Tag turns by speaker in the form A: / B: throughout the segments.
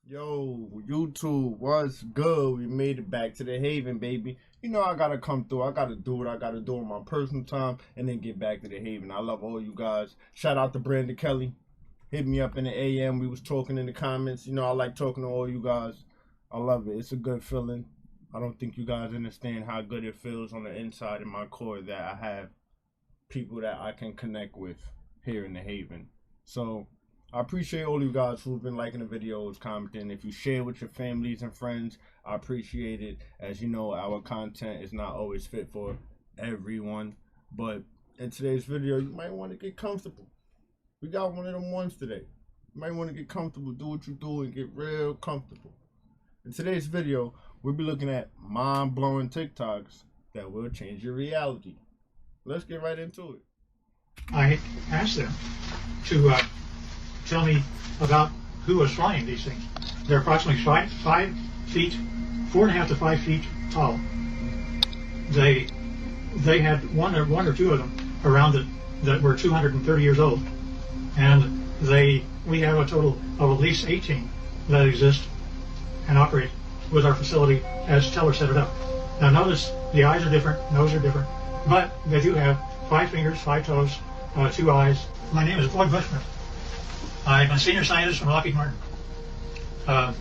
A: Yo, YouTube, what's good? We made it back to the Haven, baby. You know I gotta come through. I gotta do what I gotta do on my personal time and then get back to the Haven. I love all you guys. Shout out to Brandon Kelly. Hit me up in the AM. We was talking in the comments. You know I like talking to all you guys. I love it. It's a good feeling. I don't think you guys understand how good it feels on the inside in my core that I have people that I can connect with here in the Haven. So I appreciate all you guys who've been liking the videos, commenting. If you share with your families and friends, I appreciate it. As you know, our content is not always fit for everyone. But in today's video, you might want to get comfortable. We got one of them ones today. You might want to get comfortable, do what you do, and get real comfortable. In today's video, we'll be looking at mind-blowing TikToks that will change your reality. Let's get right into it.
B: I asked them to tell me about who was flying these things. They're approximately 5 feet, 4.5 to 5 feet tall. They had one or two of them around it that were 230 years old, and we have a total of at least 18 that exist and operate with our facility as Teller set it up. Now notice the eyes are different, nose are different, but they do have 5 fingers, 5 toes, 2 eyes. My name is Floyd Bushman. I'm a senior scientist from Lockheed Martin. I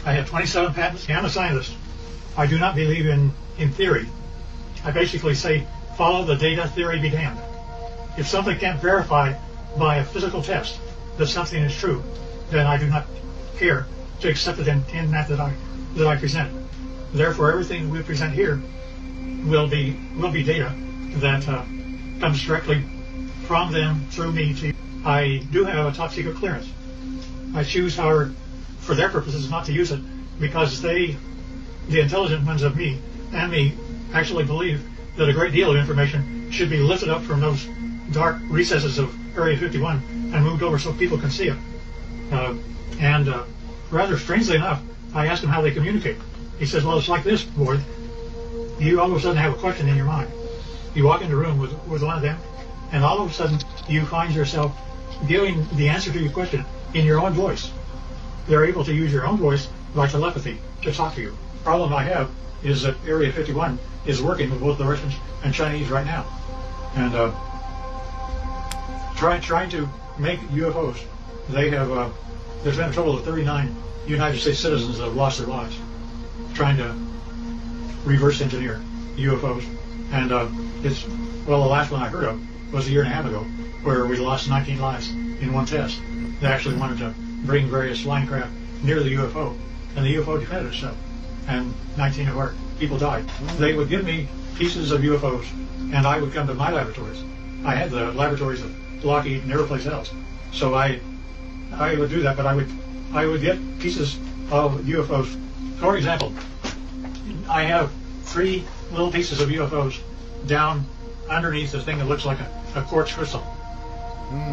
B: have 27 patents. I'm a scientist. I do not believe in theory. I basically say, follow the data, theory be damned. If something can't verify by a physical test that something is true, then I do not care to accept it in that I present. Therefore, everything we present here will be data that comes directly from them through me to you. I do have a top secret clearance. I choose, however, for their purposes, not to use it because the intelligent ones of me and me actually believe that a great deal of information should be lifted up from those dark recesses of Area 51 and moved over so people can see it. Rather strangely enough, I asked him how they communicate. He says, well, it's like this, Ward. You all of a sudden have a question in your mind. You walk into a room with one of them, and all of a sudden you find yourself giving the answer to your question in your own voice. They're able to use your own voice by telepathy to talk to you. The problem I have is that Area 51 is working with both the Russians and Chinese right now. And trying to make UFOs. They have, there's been a total of 39 United States citizens that have lost their lives trying to reverse engineer UFOs. And the last one I heard of was a year and a half ago, where we lost 19 lives in one test. They actually wanted to bring various flying craft near the UFO, and the UFO defended itself, and 19 of our people died. They would give me pieces of UFOs, and I would come to my laboratories. I had the laboratories of Lockheed and every place else, so I would do that, but I would get pieces of UFOs. For example, I have 3 little pieces of UFOs down underneath the thing that looks like a quartz crystal.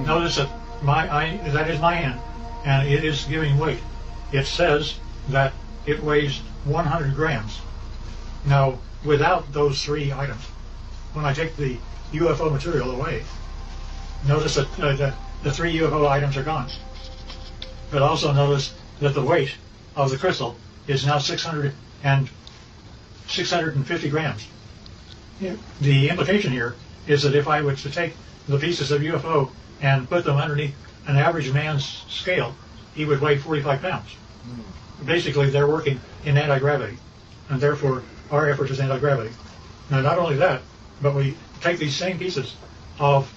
B: Notice that that is my hand, and it is giving weight. It says that it weighs 100 grams. Now, without those 3 items, when I take the UFO material away, notice that the 3 UFO items are gone. But also notice that the weight of the crystal is now 650 grams. The implication here is that if I were to take the pieces of UFO and put them underneath an average man's scale, he would weigh 45 pounds. Basically, they're working in anti-gravity, and therefore our effort is anti-gravity. Now, not only that, but we take these same pieces of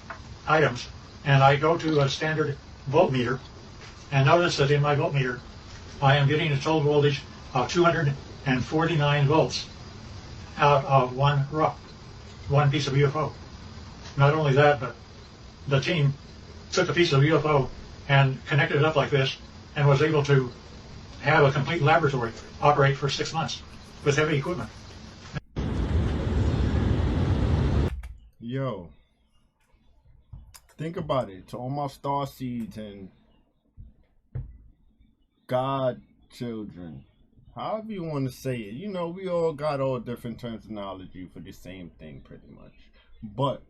B: items, and I go to a standard voltmeter, and notice that in my voltmeter, I am getting a total voltage of 249 volts out of one piece of UFO. Not only that, but the team took a piece of UFO and connected it up like this and was able to have a complete laboratory operate for 6 months with heavy equipment.
A: Yo, think about it. To all my star seeds and God children, however you want to say it. You know, we all got all different terminology for the same thing pretty much. But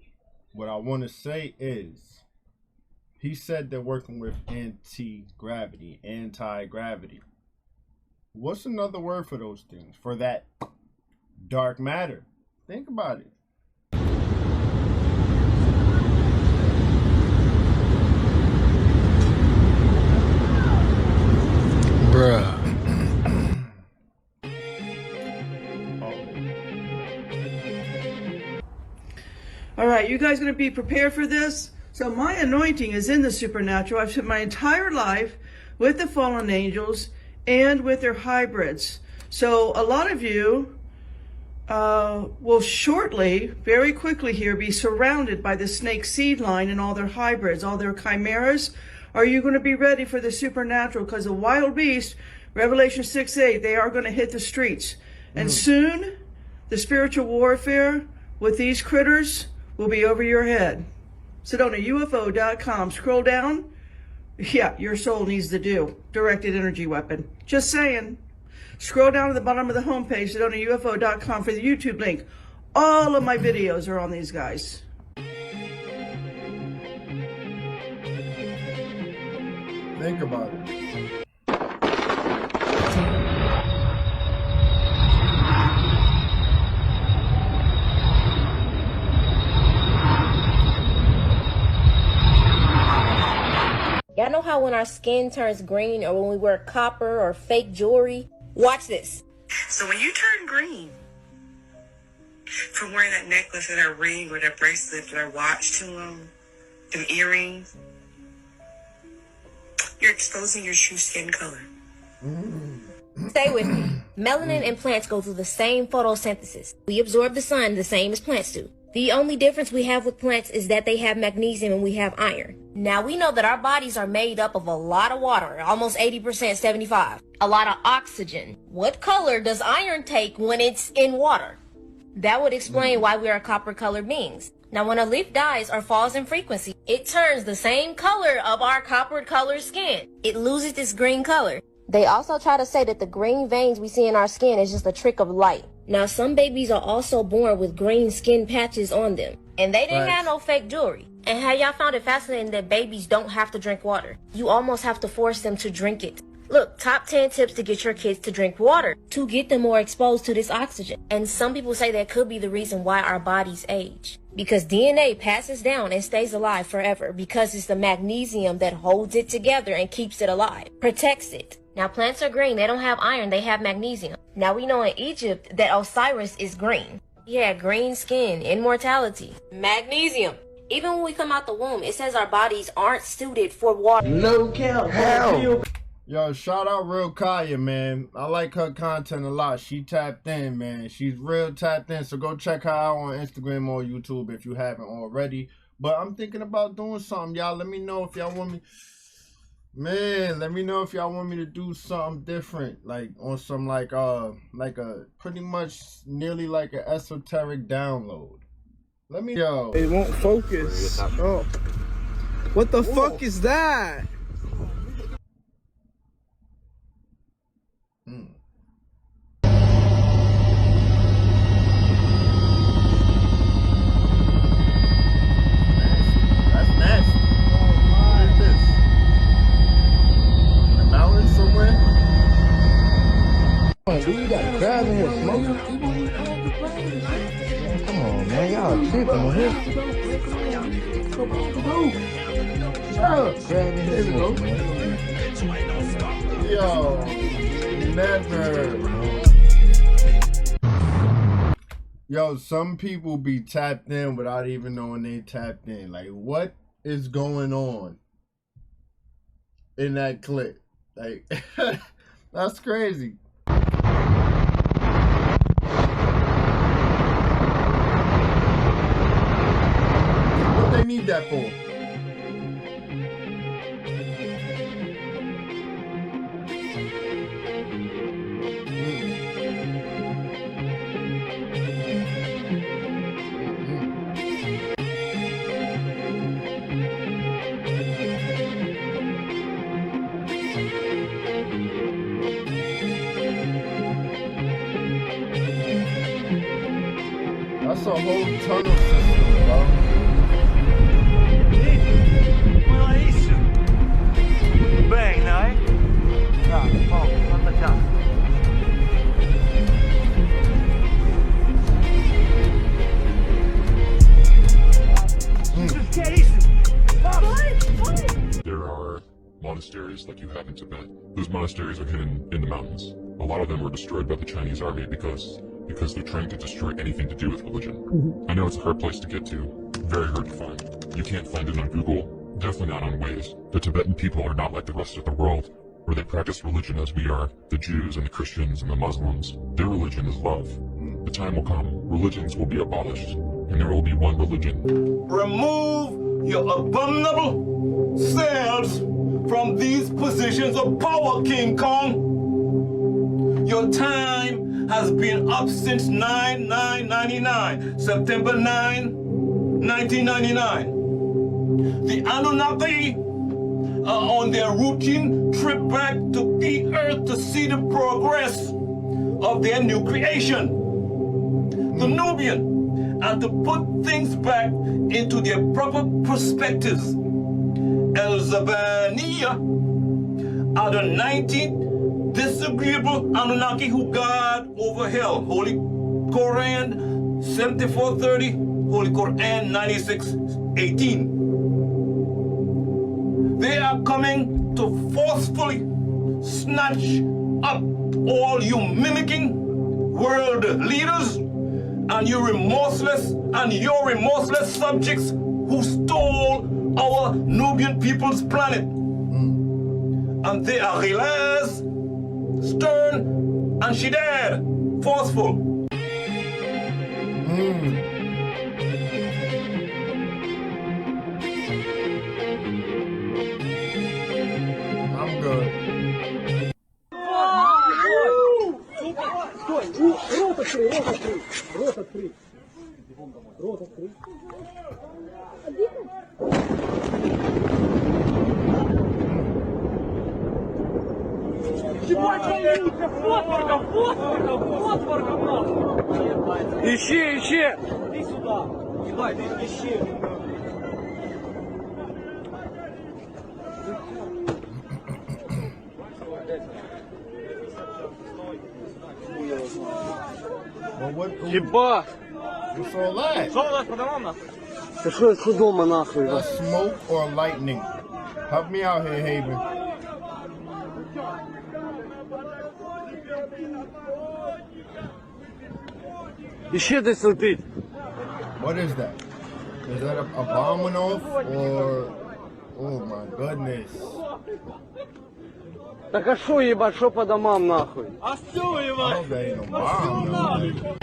A: what I want to say is, he said they're working with anti-gravity. What's another word for those things? For that dark matter. Think about it.
C: Bruh.
D: All right, you guys going to be prepared for this? So my anointing is in the supernatural. I've spent my entire life with the fallen angels and with their hybrids. So a lot of you will shortly, very quickly here, be surrounded by the snake seed line and all their hybrids, all their chimeras. Are you going to be ready for the supernatural? Because the wild beast, Revelation 6:8, they are going to hit the streets. And soon, the spiritual warfare with these critters will be over your head. SedonaUFO.com. Scroll down. Yeah, your soul needs to do. Directed energy weapon. Just saying. Scroll down to the bottom of the homepage, SedonaUFO.com, for the YouTube link. All of my videos are on these guys.
A: Think about it.
E: Y'all know how when our skin turns green or when we wear copper or fake jewelry? Watch this.
F: So when you turn green from wearing that necklace or that ring or that bracelet or that watch too long, them earrings, you're exposing your true skin color.
E: Stay with me. Melanin and plants go through the same photosynthesis. We absorb the sun the same as plants do. The only difference we have with plants is that they have magnesium and we have iron. Now we know that our bodies are made up of a lot of water, almost 80%, 75. A lot of oxygen. What color does iron take when it's in water? That would explain why we are copper colored beings. Now when a leaf dies or falls in frequency, it turns the same color of our copper colored skin. It loses its green color. They also try to say that the green veins we see in our skin is just a trick of light. Now, some babies are also born with green skin patches on them, and they didn't have no fake jewelry. And have y'all found it fascinating that babies don't have to drink water? You almost have to force them to drink it. Look, top 10 tips to get your kids to drink water, to get them more exposed to this oxygen. And some people say that could be the reason why our bodies age. Because DNA passes down and stays alive forever, because it's the magnesium that holds it together and keeps it alive, protects it. Now, plants are green. They don't have iron. They have magnesium. Now, we know in Egypt that Osiris is green. He had green skin, immortality, magnesium. Even when we come out the womb, it says our bodies aren't suited for water.
C: No cap. Hell.
A: Yo, shout out Real Kaya, man. I like her content a lot. She tapped in, man. She's real tapped in. So go check her out on Instagram or YouTube if you haven't already. But I'm thinking about doing something, y'all. Let me know if y'all want me... Man, let me know if y'all want me to do something different, like on some like a pretty much nearly like an esoteric download. Let me
C: It won't focus. Oh. What the fuck is that?
A: That's nasty. What is this? Somewhere?
C: Dude, you got crabs in here smoking. Come on, man. Y'all tripping on here. Crab in here smoking, man.
A: Yo, never. Yo, some people be tapped in without even knowing they tapped in. Like, what is going on in that clip? Like, that's crazy. What they need that for? That's a whole tunnel system, bro.
G: Well, isso. Bem, não é? Tá, bom, vamos lá. Tibet. Those monasteries are hidden in the mountains. A lot of them were destroyed by the Chinese army because they're trying to destroy anything to do with religion. I know it's a hard place to get to, very hard to find. You can't find it on Google, definitely not on Waze. The Tibetan people are not like the rest of the world, where they practice religion as we are, the Jews and the Christians and the Muslims. Their religion is love. The time will come, religions will be abolished, and there will be one religion.
H: Remove your abominable selves from these positions of power, King Kong. Your time has been up since 9/9/99, September 9, 1999. The Anunnaki are on their routine trip back to the Earth to see the progress of their new creation, the Nubian, and to put things back into their proper perspectives. El Zabaniya are the 19th disagreeable Anunnaki who guard over hell. Holy Quran 74:30, Holy Quran 96:18. They are coming to forcefully snatch up all you mimicking world leaders and your remorseless subjects who stole our Nubian people's planet. And they are Relaz, Stern, and Shidad, forceful.
A: I'm good.
C: Ищи! Иди сюда! Ебать, ищи!
A: Well,
C: Ебать!
A: what's all that?
C: Что у нас по домам нахуй? Ты что из дома нахуй?
A: A smoke or lightning? Help me out here, Haven.
C: Ищи десь летить.
A: What is that? Is that a bomb went off or? Oh my goodness.
C: Так а шо ебать, шо по домам нахуй? А всё
A: I
C: ебать!
A: hope that ain't no bomb. Though.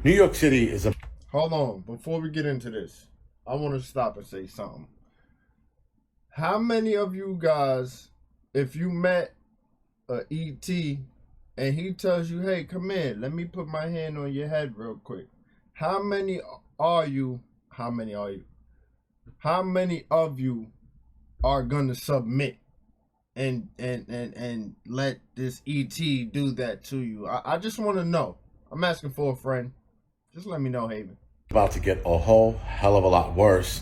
I: New York City is a...
A: Hold on. Before we get into this, I want to stop and say something. How many of you guys, if you met a ET and he tells you, hey, come in, let me put my hand on your head real quick. How many of you are going to submit and let this ET do that to you? I just want to know. I'm asking for a friend. Just let me know, Haven.
I: About to get a whole hell of a lot worse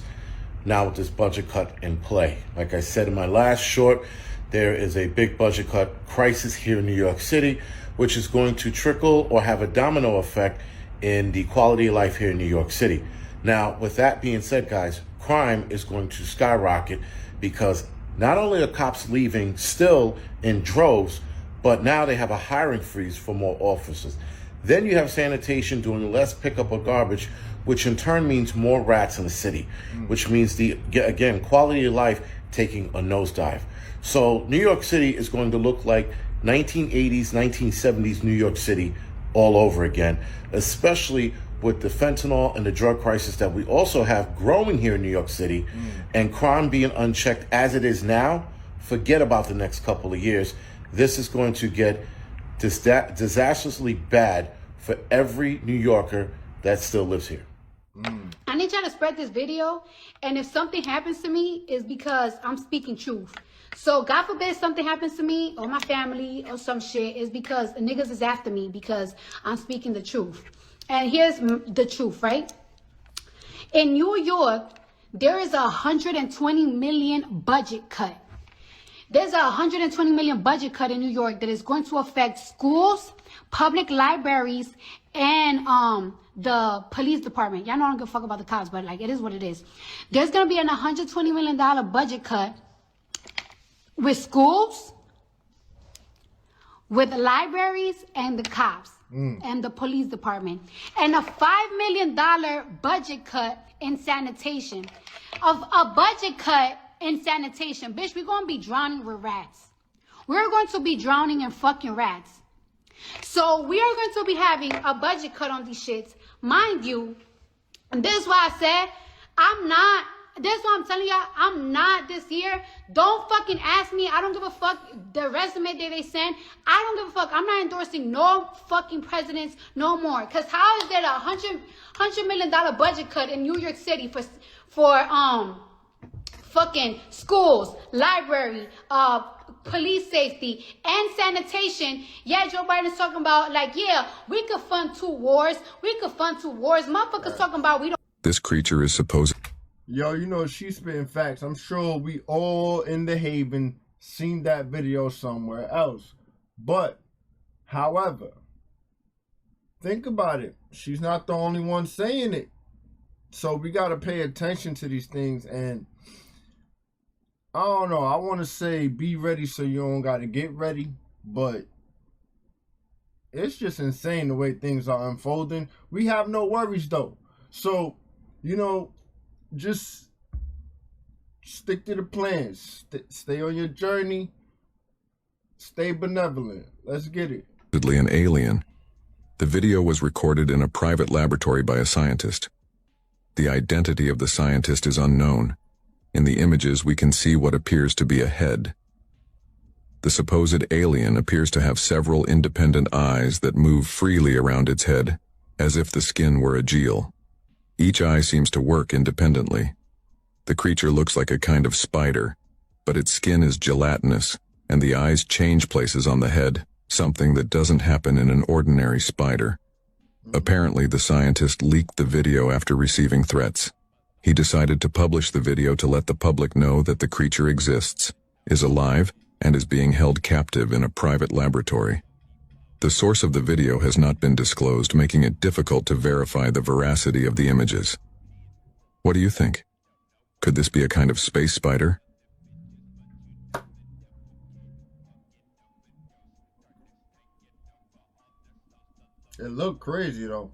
I: now with this budget cut in play. Like I said in my last short, there is a big budget cut crisis here in New York City, which is going to trickle or have a domino effect in the quality of life here in New York City. Now, with that being said, guys, crime is going to skyrocket because not only are cops leaving still in droves, but now they have a hiring freeze for more officers. Then you have sanitation doing less pickup of garbage, which in turn means more rats in the city, which means again, quality of life taking a nosedive. So New York City is going to look like 1980s, 1970s New York City all over again, especially with the fentanyl and the drug crisis that we also have growing here in New York City, and crime being unchecked as it is now. Forget about the next couple of years. This is going to get disastrously bad for every New Yorker that still lives here.
J: I need y'all to spread this video, and if something happens to me, it's because I'm speaking truth. So God forbid something happens to me or my family or some shit, is because niggas is after me because I'm speaking the truth. And here's the truth, right? In New York, there is a $120 million budget cut. There's a $120 million budget cut in New York that is going to affect schools, public libraries, and the police department. Y'all know I don't give a fuck about the cops, but like, it is what it is. There's going to be an $120 million budget cut with schools, with libraries, and the cops, and the police department. And a $5 million budget cut in sanitation. Of a budget cut in sanitation. Bitch, we're going to be drowning with rats. We're going to be drowning in fucking rats. So we are going to be having a budget cut on these shits. Mind you, and this is why I said, this is why I'm telling y'all, I'm not this year. Don't fucking ask me. I don't give a fuck the resume that they send. I don't give a fuck. I'm not endorsing no fucking presidents no more. Because how is there a $100 million budget cut in New York City for fucking schools, library, police safety, and sanitation? Yeah, Joe Biden's talking about, like, yeah, we could fund two wars. Motherfuckers talking about we don't.
K: This creature is supposed.
A: Yo, you know, she's spitting facts. I'm sure we all in the Haven seen that video somewhere else. But, however, think about it. She's not the only one saying it. So we got to pay attention to these things. And I don't know. I want to say be ready so you don't got to get ready. But it's just insane the way things are unfolding. We have no worries, though. So, you know, just stick to the plans. Stay on your journey. Stay benevolent. Let's get it.
K: An alien. The video was recorded in a private laboratory by a scientist. The identity of the scientist is unknown. In the images, we can see what appears to be a head. The supposed alien appears to have several independent eyes that move freely around its head, as if the skin were a gel. Each eye seems to work independently. The creature looks like a kind of spider, but its skin is gelatinous, and the eyes change places on the head, something that doesn't happen in an ordinary spider. Apparently, the scientist leaked the video after receiving threats. He decided to publish the video to let the public know that the creature exists, is alive, and is being held captive in a private laboratory. The source of the video has not been disclosed, making it difficult to verify the veracity of the images. What do you think? Could this be a kind of space spider?
A: It looked crazy, though.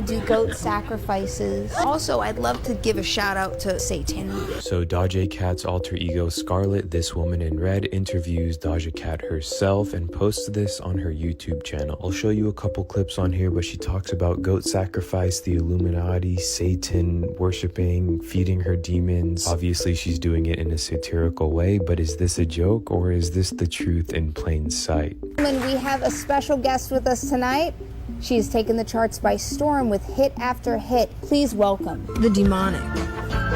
L: Do goat sacrifices. Also, I'd love to give a shout out to Satan.
M: So Doja Cat's alter ego Scarlet, this woman in red, interviews Doja Cat herself and posts this on her YouTube channel. I'll show you a couple clips on here, but she talks about goat sacrifice, the Illuminati, Satan, worshiping, feeding her demons. Obviously she's doing it in a satirical way, but is this a joke or is this the truth in plain sight?
L: And we have a special guest with us tonight. She has taken the charts by storm with hit after hit. Please welcome the demonic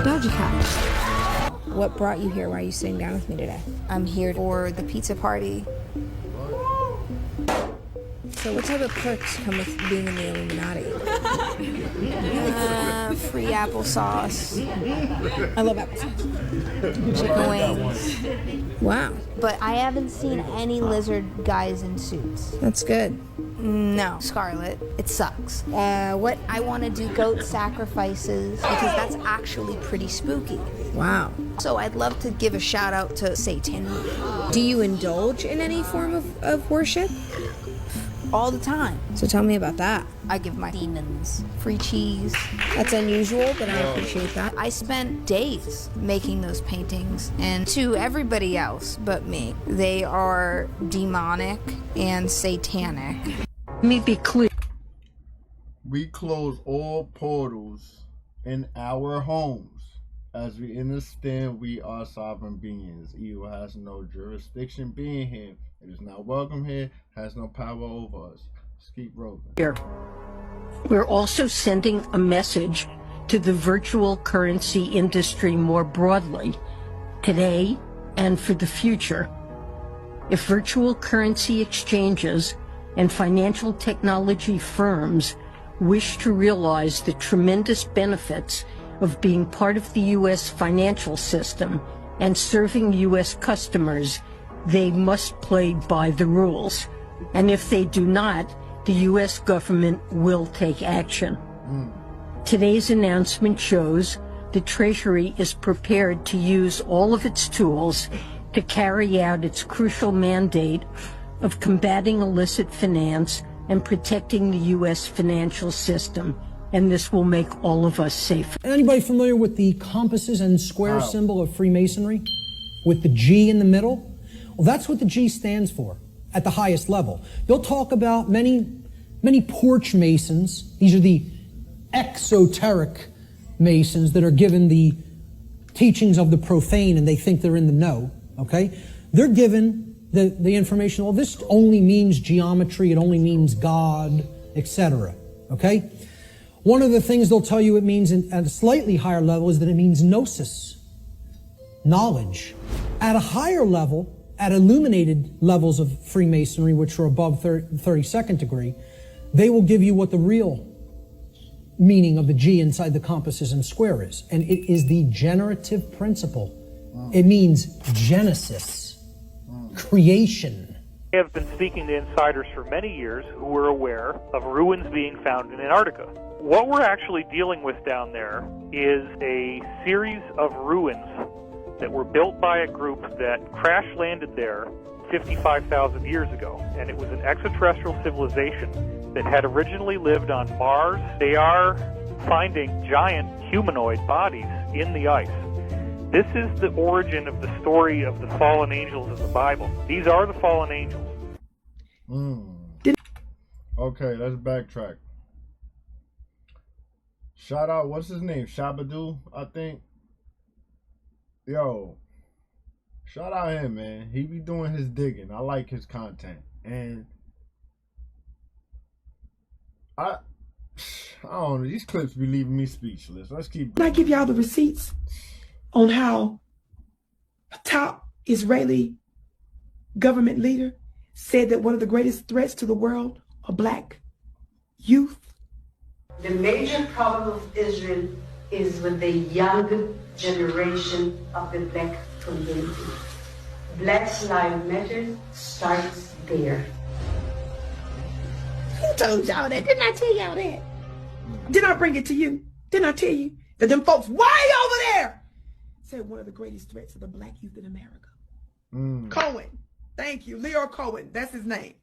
L: Doja Cat. What brought you here? Why are you sitting down with me today? I'm here for the pizza party. So what type of perks come with being in the Illuminati? Free applesauce. I love applesauce. Chicken wings. Wow. But I haven't seen any lizard guys in suits. That's good. No, Scarlett, it sucks. What? I want to do goat sacrifices because that's actually pretty spooky. Wow. So I'd love to give a shout out to Satan. Do you indulge in any form of worship? All the time. So tell me about that. I give my demons free cheese. That's unusual, but I appreciate that. I spent days making those paintings, and to everybody else but me, they are demonic and satanic.
F: Let me be clear.
A: We close all portals in our homes as we understand we are sovereign beings. Evil has no jurisdiction being here. It is not welcome here, has no power over us. Let's keep rolling.
F: Here. We're also sending a message to the virtual currency industry more broadly, today and for the future. If virtual currency exchanges and financial technology firms wish to realize the tremendous benefits of being part of the U.S. financial system and serving U.S. customers, they must play by the rules. And if they do not, the U.S. government will take action. Today's announcement shows the Treasury is prepared to use all of its tools to carry out its crucial mandate of combating illicit finance and protecting the U.S. financial system. And this will make all of us safer.
N: Anybody familiar with the compasses and square symbol of Freemasonry? With the G in the middle? Well, that's what the G stands for at the highest level. They'll talk about many porch masons. These are the exoteric masons that are given the teachings of the profane and they think they're in the know, okay? They're given the information, well, this only means geometry, it only means God, etc., okay? One of the things they'll tell you it means at a slightly higher level is that it means gnosis, knowledge. At a higher level, at illuminated levels of Freemasonry, which are above 32nd degree, they will give you what the real meaning of the G inside the compasses and square is. And it is the generative principle. It means Genesis, creation.
O: I have been speaking to insiders for many years who were aware of ruins being found in Antarctica. What we're actually dealing with down there is a series of ruins that were built by a group that crash landed there 55,000 years ago. And it was an extraterrestrial civilization that had originally lived on Mars. They are finding giant humanoid bodies in the ice. This is the origin of the story of the fallen angels of the Bible. These are the fallen angels.
A: Okay, let's backtrack. Shout out, what's his name? Shabadoo, I think. Yo, shout out him, man. He be doing his digging. I like his content. And I don't know, these clips be leaving me speechless. Let's keep going.
P: Can I give y'all the receipts on how a top Israeli government leader said that one of the greatest threats to the world are black youth?
Q: The major problem of Israel is with the young generation of the black community. Black Lives Matter starts there.
P: Who told y'all that? Didn't I tell y'all that? Didn't I bring it to you? Didn't I tell you that them folks way over there said one of the greatest threats of the black youth in America? Cohen. Thank you. Leor Cohen. That's his name.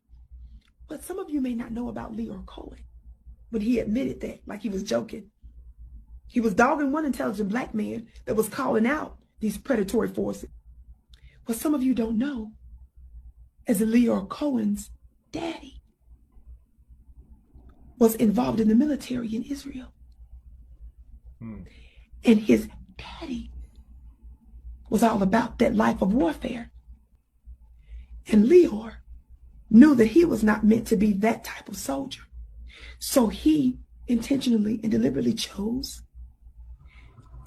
P: But some of you may not know about Leor Cohen. But he admitted that, like he was joking. He was dogging one intelligent black man that was calling out these predatory forces. What some of you don't know is that Leor Cohen's daddy was involved in the military in Israel. And his daddy was all about that life of warfare. And Leor knew that he was not meant to be that type of soldier. So he intentionally and deliberately chose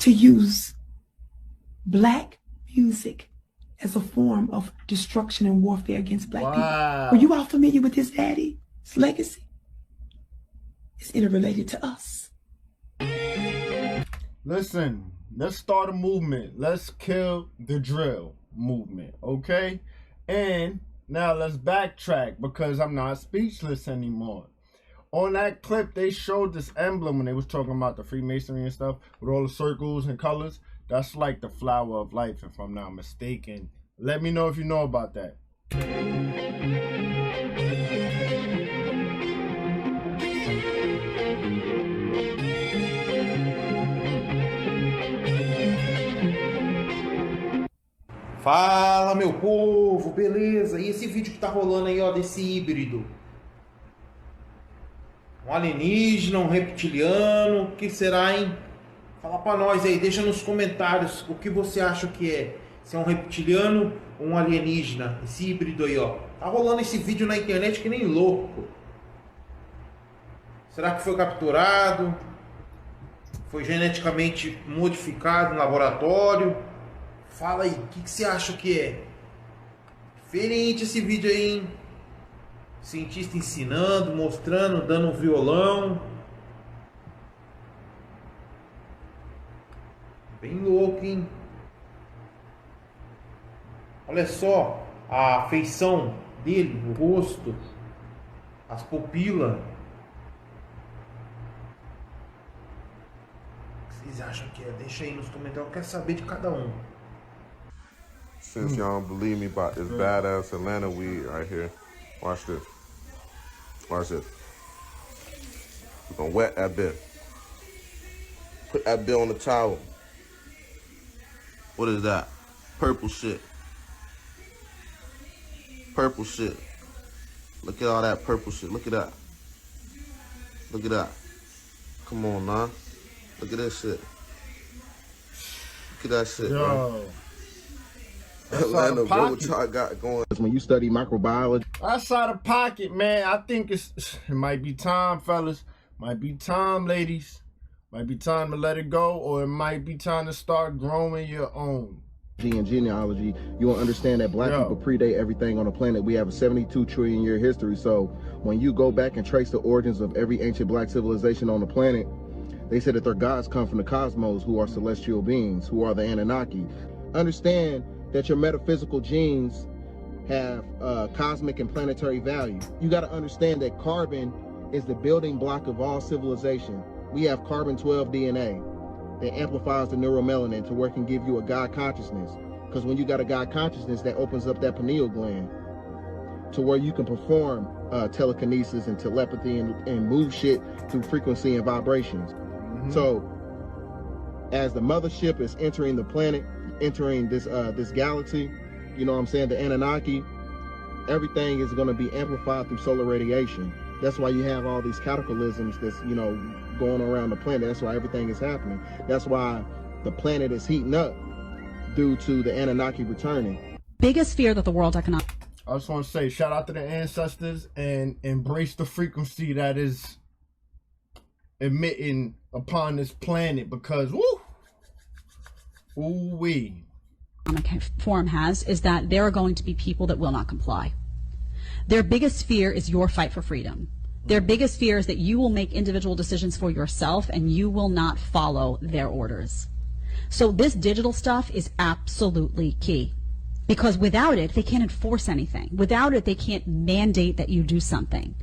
P: to use black music as a form of destruction and warfare against black people. Were you all familiar with his daddy's legacy? It's interrelated to us.
A: Listen, let's start a movement. Let's kill the drill movement, okay? And now let's backtrack because I'm not speechless anymore. On that clip, they showed this emblem when they was talking about the Freemasonry and stuff with all the circles and colors. That's like the flower of life, if I'm not mistaken. Let me know if you know about that.
R: Fala, meu povo, beleza? E esse vídeo que tá rolando aí, ó, desse híbrido? Um alienígena, um reptiliano, o que será, hein? Fala pra nós aí, deixa nos comentários o que você acha que é. Se é um reptiliano ou um alienígena, esse híbrido aí, ó. Tá rolando esse vídeo na internet que nem louco. Será que foi capturado? Foi geneticamente modificado em laboratório? Fala aí, o que você acha que é? Diferente esse vídeo aí, hein? Cientista ensinando, mostrando, dando um violão. Bem louco, hein? Olha só a feição dele, o rosto, as pupilas. O que vocês acham que é? Deixa aí nos comentários, eu quero saber de cada um.
S: Since y'all don't believe me about this badass Atlanta weed right here, watch this. Watch this. We're gonna wet that bit. Put that bit on the towel. What is that? Purple shit. Purple shit. Look at all that purple shit. Look at that. Look at that. Come on, man. Look at this shit. Look at that shit, man. Atlanta, what y'all got going?
A: When you study microbiology, outside of pocket, man, I think it might be time, fellas. Might be time, ladies. Might be time to let it go, or it might be time to start growing your own.
T: And genealogy, you will understand that black people predate everything on the planet. We have a 72 trillion year history. So when you go back and trace the origins of every ancient black civilization on the planet, they said that their gods come from the cosmos, who are celestial beings, who are the Anunnaki. Understand that your metaphysical genes have cosmic and planetary value. You got to understand that carbon is the building block of all civilization. We have carbon-12 DNA that amplifies the neuromelanin to where it can give you a God consciousness. Because when you got a God consciousness, that opens up that pineal gland to where you can perform telekinesis and telepathy and move shit through frequency and vibrations. So as the mothership is entering the planet, entering this this galaxy, you know what I'm saying, the Anunnaki, everything is going to be amplified through solar radiation. That's why you have all these cataclysms that's, you know, going around the planet. That's why everything is happening. That's why the planet is heating up due to the Anunnaki returning.
U: Biggest fear that the World Economic...
A: I just want to say shout out to the ancestors and embrace the frequency that is emitting upon this planet, because ooh-wee.
U: Forum has is that there are going to be people that will not comply. Their biggest fear is your fight for freedom. Their biggest fear is that you will make individual decisions for yourself and you will not follow their orders. So this digital stuff is absolutely key, because without it, they can't enforce anything. Without it, they can't mandate that you do something.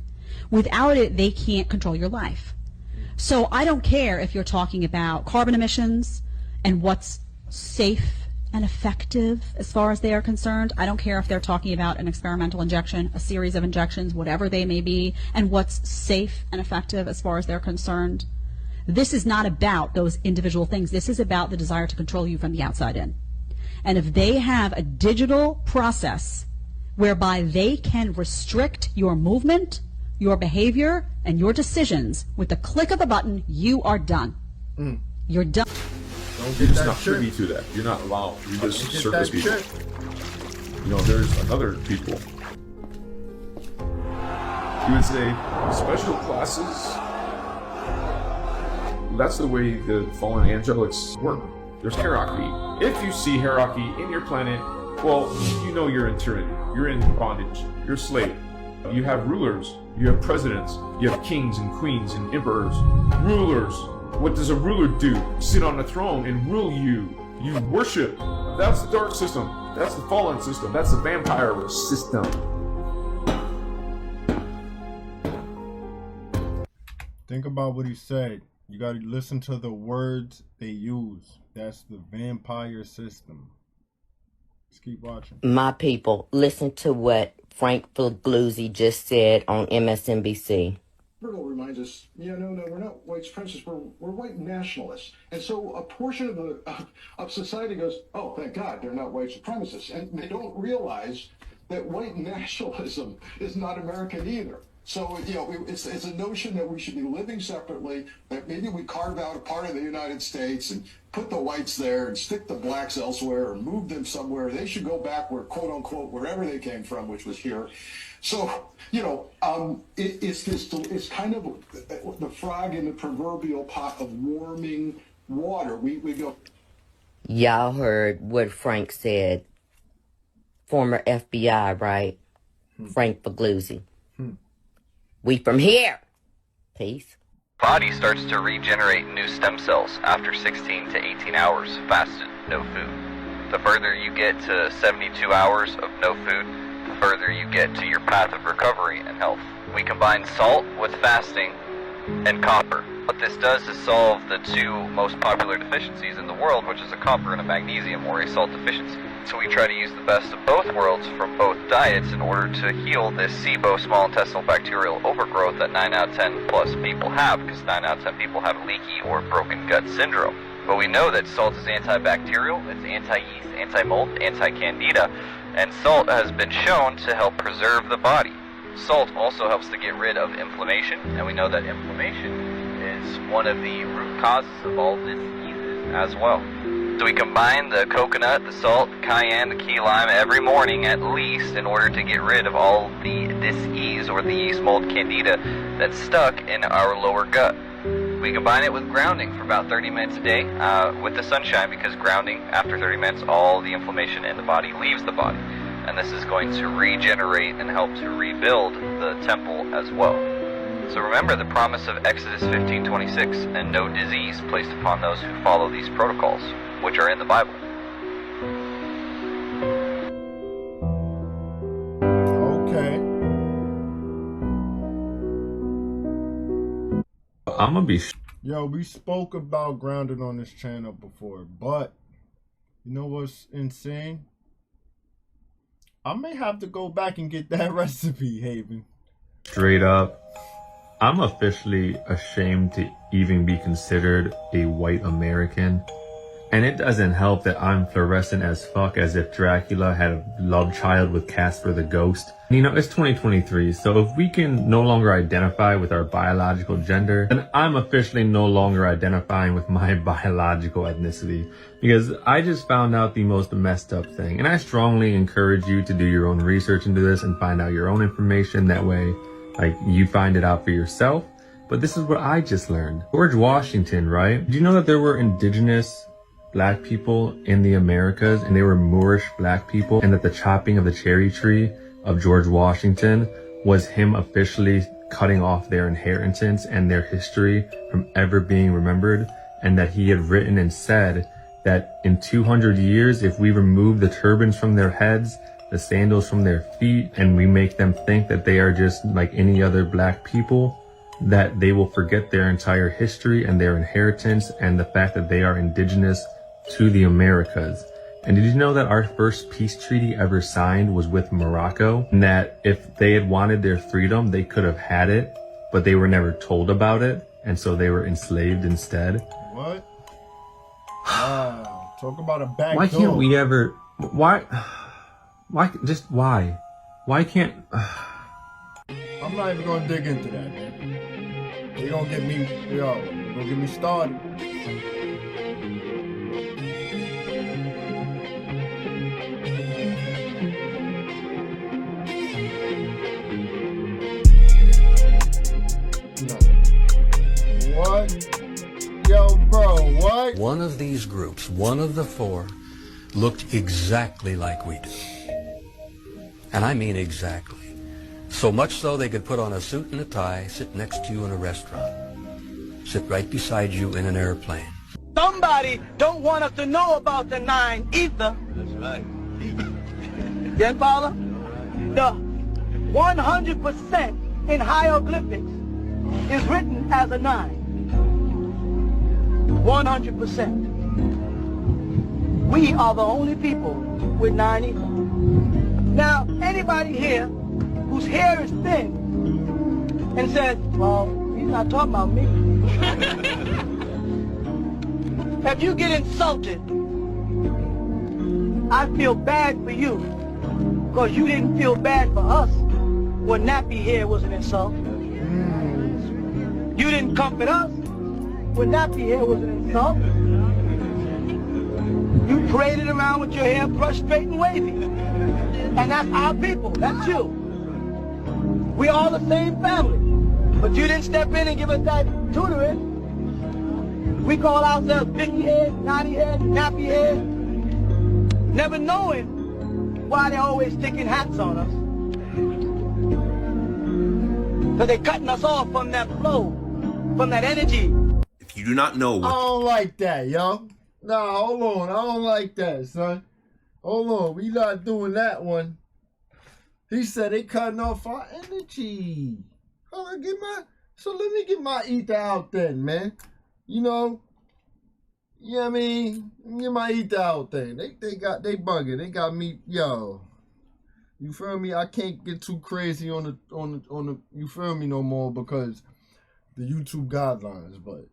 U: Without it, they can't control your life. So I don't care if you're talking about carbon emissions and what's safe and effective as far as they are concerned. I don't care if they're talking about an experimental injection, a series of injections, whatever they may be, and what's safe and effective as far as they're concerned. This is not about those individual things. This is about the desire to control you from the outside in. And if they have a digital process whereby they can restrict your movement, your behavior, and your decisions with the click of a button, you are done. You're done.
G: You're just not privy to that. You're not allowed. You just surface people. You know, there's other people. You would say special classes
B: That's the way the fallen angelics work. There's hierarchy. If you see hierarchy in your planet, well, you know you're in tyranny. You're in bondage. You're a slave. You have rulers. You have presidents. You have kings and queens and emperors. Rulers. What does a ruler do? Sit on a throne and rule you. You worship. That's the dark system. That's the fallen system. That's the vampire system.
A: Think about what he said. You gotta listen to the words they use. That's the vampire system. Let's keep watching.
V: My people, listen to what Frank Figliuzzi just said on MSNBC.
W: Bertle reminds us, no, we're not white supremacists, we're white nationalists. And so a portion of society goes, oh, thank God, they're not white supremacists. And they don't realize that white nationalism is not American either. So, it's a notion that we should be living separately, that maybe we carve out a part of the United States and put the whites there and stick the blacks elsewhere or move them somewhere. They should go back where, quote unquote, wherever they came from, which was here. So, it's kind of the frog in the proverbial pot of warming water. We go.
V: Y'all heard what Frank said. Former FBI, right? Frank Figliuzzi. We from here. Peace.
X: Body starts to regenerate new stem cells after 16 to 18 hours fasted, no food. The further you get to 72 hours of no food, the further you get to your path of recovery and health. We combine salt with fasting and copper. What this does is solve the two most popular deficiencies in the world, which is a copper and a magnesium, or a salt deficiency. So we try to use the best of both worlds from both diets in order to heal this SIBO, small intestinal bacterial overgrowth, that 9 out of 10 plus people have, because 9 out of 10 people have leaky or broken gut syndrome. But we know that salt is antibacterial, it's anti-yeast, anti-mold, anti-candida, and salt has been shown to help preserve the body. Salt also helps to get rid of inflammation, and we know that inflammation is one of the root causes of all diseases as well. So we combine the coconut, the salt, the cayenne, the key lime every morning at least in order to get rid of all the dis-ease or the yeast mold candida that's stuck in our lower gut. We combine it with grounding for about 30 minutes a day with the sunshine, because grounding after 30 minutes, all the inflammation in the body leaves the body. And this is going to regenerate and help to rebuild the temple as well. So remember the promise of Exodus 15:26, and no disease placed upon those who follow these protocols, which are in the Bible.
A: Okay.
B: I'm gonna be.
A: Yo, we spoke about grounded on this channel before, but you know what's insane? I may have to go back and get that recipe, Haven.
B: Straight up, I'm officially ashamed to even be considered a white American. And it doesn't help that I'm fluorescent as fuck, as if Dracula had a love child with Casper the Ghost. It's 2023, so if we can no longer identify with our biological gender, then I'm officially no longer identifying with my biological ethnicity. Because I just found out the most messed up thing. And I strongly encourage you to do your own research into this and find out your own information. That way, you find it out for yourself. But this is what I just learned. George Washington, right? Did you know that there were indigenous black people in the Americas, and they were Moorish black people, and that the chopping of the cherry tree of George Washington was him officially cutting off their inheritance and their history from ever being remembered, and that he had written and said that in 200 years, if we remove the turbans from their heads, the sandals from their feet, and we make them think that they are just like any other black people, that they will forget their entire history and their inheritance and the fact that they are indigenous to the Americas. And did you know that our first peace treaty ever signed was with Morocco? And that if they had wanted their freedom, they could have had it, but they were never told about it, and so they were enslaved instead.
A: What? Wow. Talk about a back
B: Why
A: door.
B: can't we ever... Why can't...
A: I'm not even gonna dig into that, man. You're gonna get me... Yo, you're gonna get me started. What?
C: these groups, one of the four, looked exactly like we do. And I mean exactly. So much so they could put on a suit and a tie, sit next to you in a restaurant, sit right beside you in an airplane.
D: Somebody don't want us to know about the 9 either.
C: That's right.
D: Yes, Paula? The 100% in hieroglyphics is written as a 9. 100%. We are the only people with 9 either. Now, anybody here whose hair is thin and says, well, he's not talking about me. If you get insulted, I feel bad for you because you didn't feel bad for us when nappy hair was an insult. You didn't comfort us when nappy hair was an insult. You paraded around with your hair brushed straight and wavy. And that's our people. That's you. We all the same family. But you didn't step in and give us that tutoring. We call ourselves Vicky head, naughty head, nappy head, never knowing why they're always sticking hats on us. Because they're cutting us off from that flow, from that energy.
E: If you do not know what...
A: I don't like that, yo. Nah, hold on. I don't like that, son. Hold on. We not doing that one. He said they cutting off our energy. So let me get my ether out then, man. You know, I mean, get my ether out then. They bugging. They got me, yo. You feel me? I can't get too crazy on the you feel me no more because the YouTube guidelines, but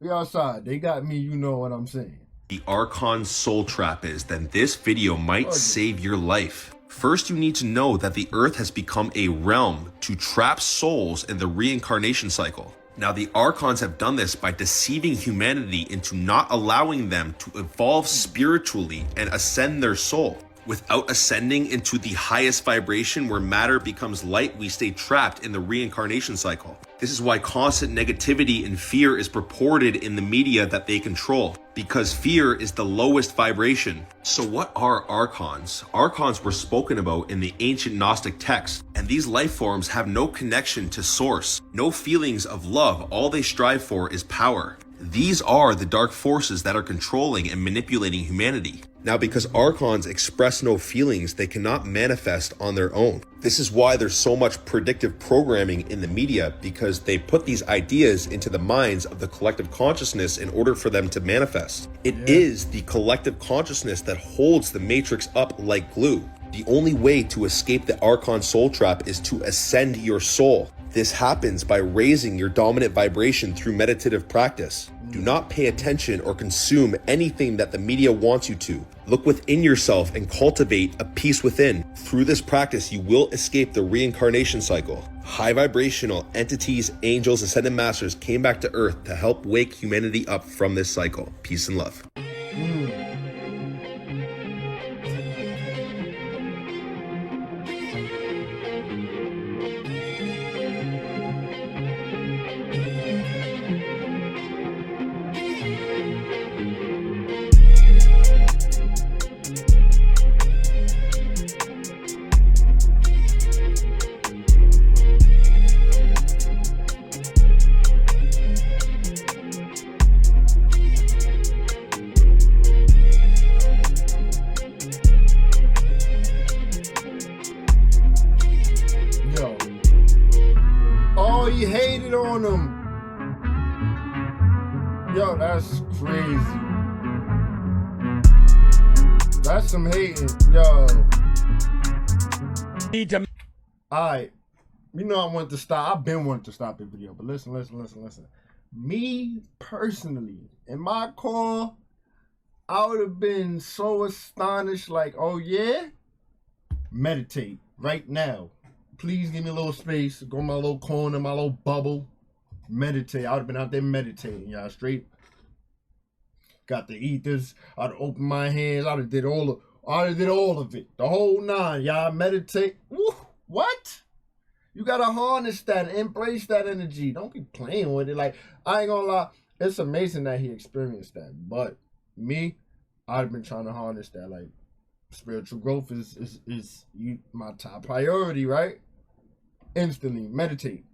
A: we outside. They got me, you know what I'm saying.
E: The Archon soul trap is, then this video might save your life. First, you need to know that the Earth has become a realm to trap souls in the reincarnation cycle. Now, the Archons have done this by deceiving humanity into not allowing them to evolve spiritually and ascend their soul. Without ascending into the highest vibration where matter becomes light, we stay trapped in the reincarnation cycle. This is why constant negativity and fear is purported in the media that they control, because fear is the lowest vibration. So what are Archons? Archons were spoken about in the ancient Gnostic texts, and these life forms have no connection to source, no feelings of love. All they strive for is power. These are the dark forces that are controlling and manipulating humanity. Now, because Archons express no feelings, they cannot manifest on their own. This is why there's so much predictive programming in the media, because they put these ideas into the minds of the collective consciousness in order for them to manifest. It is the collective consciousness that holds the matrix up like glue. The only way to escape the Archon soul trap is to ascend your soul. This happens by raising your dominant vibration through meditative practice. Do not pay attention or consume anything that the media wants you to. Look within yourself and cultivate a peace within. Through this practice, you will escape the reincarnation cycle. High vibrational entities, angels, ascended masters came back to Earth to help wake humanity up from this cycle. Peace and love.
A: He hated on him. Yo, that's crazy. That's some hating. Yo. Alright. You know I wanted to stop. I've been wanting to stop the video. But listen. Me, personally, in my call, I would have been so astonished. Like, oh yeah? Meditate right now. Please give me a little space. Go in my little corner, my little bubble. Meditate. I would have been out there meditating, y'all. Straight. Got the ethers. I'd have opened my hands. I'd have did all of it. The whole 9. Y'all meditate. Woo, what? You gotta harness that and embrace that energy. Don't be playing with it. Like, I ain't gonna lie. it's amazing that he experienced that. But me, I've been trying to harness that. Like, spiritual growth is my top priority, right? Instantly meditate.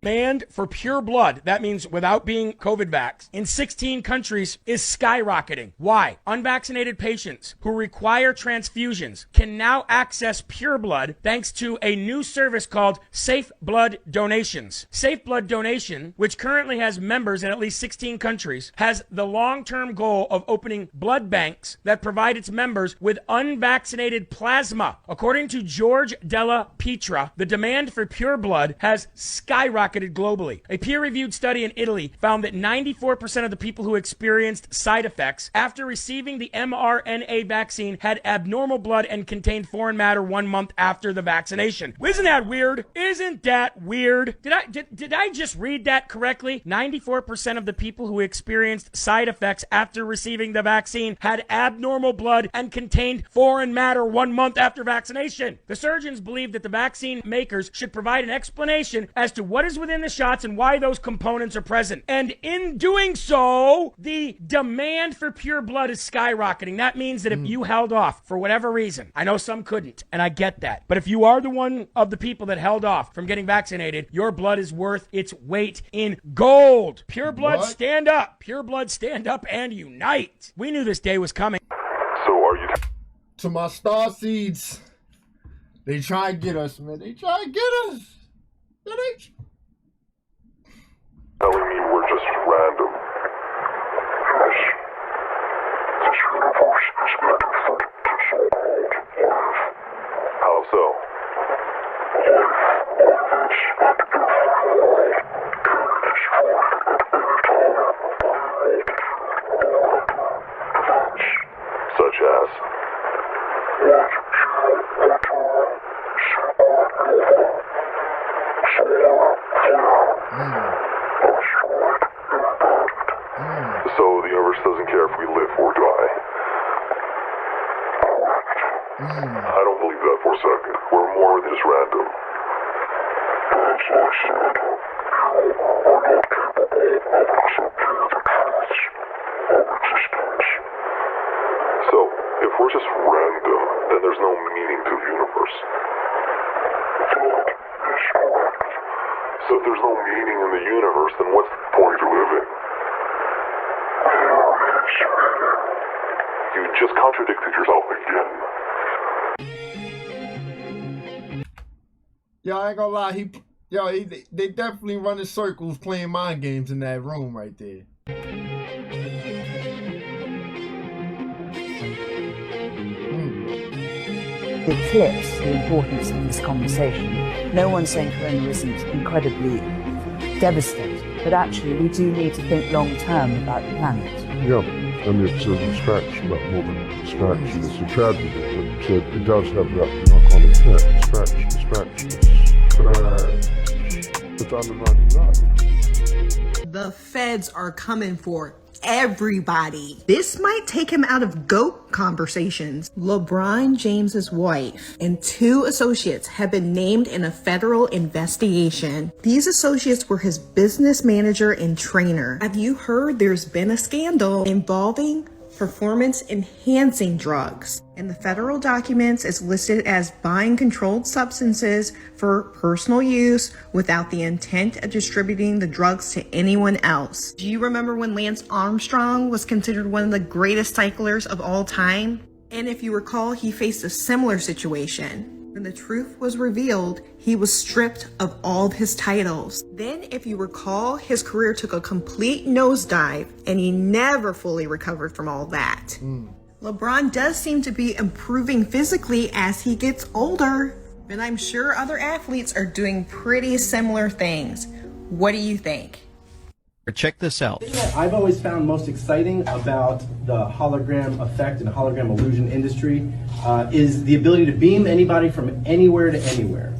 H: Demand for pure blood, that means without being COVID vaxxed, in 16 countries is skyrocketing. Why? Unvaccinated patients who require transfusions can now access pure blood thanks to a new service called Safe Blood Donations. Safe Blood Donation, which currently has members in at least 16 countries, has the long-term goal of opening blood banks that provide its members with unvaccinated plasma. According to George Della Pietra, the demand for pure blood has skyrocketed globally. A peer-reviewed study in Italy found that 94% of the people who experienced side effects after receiving the mRNA vaccine had abnormal blood and contained foreign matter 1 month after the vaccination. Isn't that weird? Isn't that weird? Did I just read that correctly? 94% of the people who experienced side effects after receiving the vaccine had abnormal blood and contained foreign matter 1 month after vaccination. The surgeons believe that the vaccine makers should provide an explanation as to what is within the shots and why those components are present. And in doing so, the demand for pure blood is skyrocketing. That means that if you held off for whatever reason, I know some couldn't, and I get that, but if you are the one of the people that held off from getting vaccinated, your blood is worth its weight in gold. Pure blood, stand up. Pure blood, stand up and unite. We knew this day was coming.
G: So are you...
A: To my star seeds, they try and get us, man. They try and get us.
G: telling me we're just random? This universe is meant for the so-called Earth. How so? Such as? So the universe doesn't care if we live or die. I don't believe that for a second. We're more than just random. So, if we're just random, then there's no meaning to the universe. So if there's no meaning in the universe, then what's the point of living? You just contradicted yourself again.
A: Yo, I ain't gonna lie, they definitely running circles playing mind games in that room right there.
I: It eclipse the importance of this conversation. No one's saying Corona isn't incredibly devastating, but actually we do need to think long term about the planet.
J: Yeah, and it's a distraction, but more than a distraction, it's a tragedy, but it does have that knock-on effect. Distraction. It's undermining life.
P: The feds are coming for everybody. This might take him out of GOAT conversations. LeBron James's wife and 2 associates have been named in a federal investigation. These associates were his business manager and trainer. Have you heard there's been a scandal involving performance enhancing drugs? In the federal documents, it's listed as buying controlled substances for personal use without the intent of distributing the drugs to anyone else. Do you remember when Lance Armstrong was considered one of the greatest cyclers of all time? And if you recall, he faced a similar situation. When the truth was revealed, he was stripped of all of his titles. Then, if you recall, his career took a complete nosedive and he never fully recovered from all that. LeBron does seem to be improving physically as he gets older, but I'm sure other athletes are doing pretty similar things. What do you think?
K: Check this out.
Y: I've always found most exciting about the hologram effect and hologram illusion industry is the ability to beam anybody from anywhere to anywhere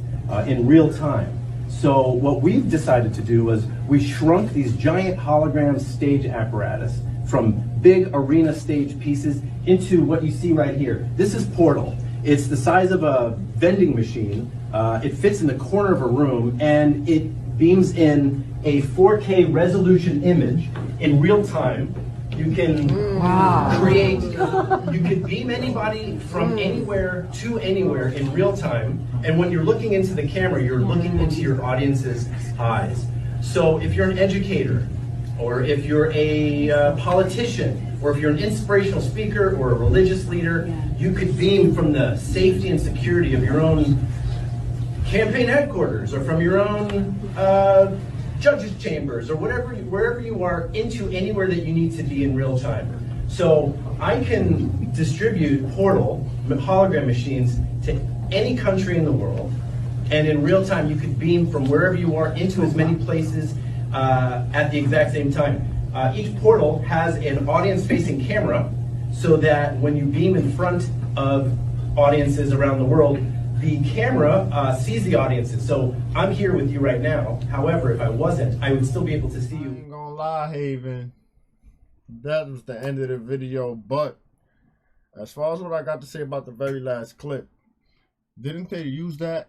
Y: in real time. So what we've decided to do was we shrunk these giant hologram stage apparatus from big arena stage pieces into what you see right here. This is Portal. It's the size of a vending machine. It fits in the corner of a room, and it beams in a 4K resolution image in real time. You can create, you can beam anybody from anywhere to anywhere in real time. And when you're looking into the camera, you're looking into your audience's eyes. So if you're an educator, or if you're a politician, or if you're an inspirational speaker or a religious leader, you could beam from the safety and security of your own campaign headquarters, or from your own judges' chambers, or wherever you are, into anywhere that you need to be in real time. So I can distribute Portal hologram machines to any country in the world, and in real time you could beam from wherever you are into as many places at the exact same time. Each portal has an audience-facing camera, so that when you beam in front of audiences around the world, the camera sees the audiences. So I'm here with you right now. However, if I wasn't, I would still be able to see you.
A: I ain't gonna lie, Haven. That was the end of the video. But as far as what I got to say about the very last clip, didn't they use that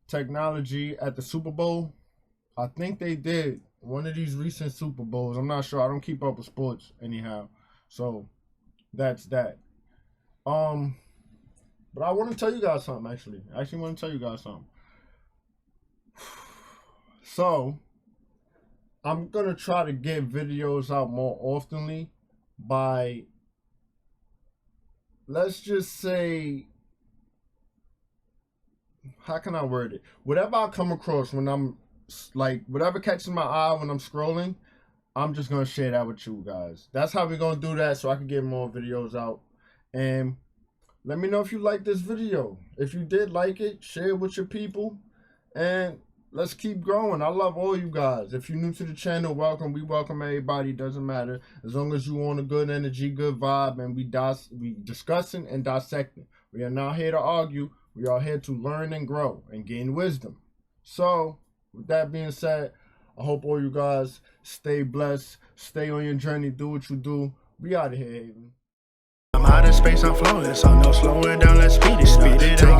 A: technology at the Super Bowl? I think they did. One of these recent Super Bowls. I'm not sure. I don't keep up with sports anyhow. So that's that. But I want to tell you guys something, actually. I actually want to tell you guys something. So, I'm going to try to get videos out more oftenly by, let's just say, how can I word it? Whatever I come across when I'm, like, whatever catches my eye when I'm scrolling, I'm just going to share that with you guys. That's how we're going to do that, so I can get more videos out. And let me know if you like this video. If you did like it, share it with your people. And let's keep growing. I love all you guys. If you're new to the channel, welcome. We welcome everybody. Doesn't matter. As long as you want a good energy, good vibe, and we discussing and dissecting. We are not here to argue. We are here to learn and grow and gain wisdom. So, with that being said, I hope all you guys stay blessed. Stay on your journey. Do what you do. We out of here, Haven.
F: I'm out of space, I'm floating, so no slowing down, let's speed it up.